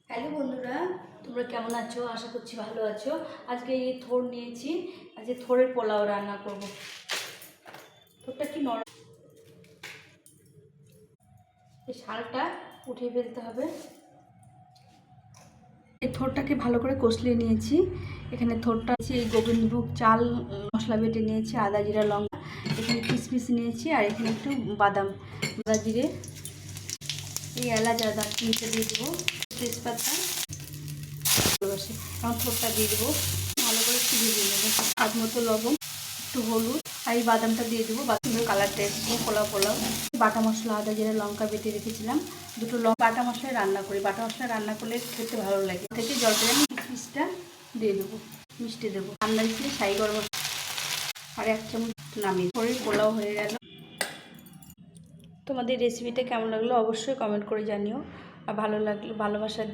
Hello বন্ধুরা, তোমরা কেমন আছো? আশা করছি ভালো আছো। আজকে এই থোড় নিয়েছি, আজকে থোড়ের পোলাও রান্না করব। থোড়টা কি নরম, এই শালটা উঠিয়ে ফেলতে হবে। এই থোড়টাকে ভালো করে কষলিয়ে নিয়েছি। এখানে থোড়টা আছে, এই গোবিন্দভোগ চাল মশলা বেটে নিয়েছি, আদা জিরা লঙ্কা, এখানে কিশমিশ নিয়েছি, আর এখানে একটু বাদাম, আদা জিরে, এই এলাচ আদা নিচে দিয়ে দেবো, তেজপাতা, ভালোবাসে। এখন থোড়টা দিয়ে দেবো, ভালো করে সিঝিয়ে দিয়ে দেবো। স্বাদ মতো লবণ, একটু হলুদ, আর এই বাদামটা দিয়ে দেবো। বাদামের কালারটা এসেছে পোলাও পোলাও। বাটা মশলা, আদা জিরা লঙ্কা বেটে রেখেছিলাম, দুটো বাটা মশলায় রান্না করি। বাটা মশলা রান্না করলে খেতে ভালো লাগে। থেকে জলটা আমি কিশমিশটা দিয়ে দেবো, মিষ্টি দেবো, ঠান্ডা দিয়ে ছাই গরম আর 1 চামচ নামিয়ে করে পোলাও হয়ে গেল। তোমাদের রেসিপিটা কেমন লাগলো অবশ্যই কমেন্ট করে জানিও, আর ভালো লাগলে ভালোবাসা দিয়ে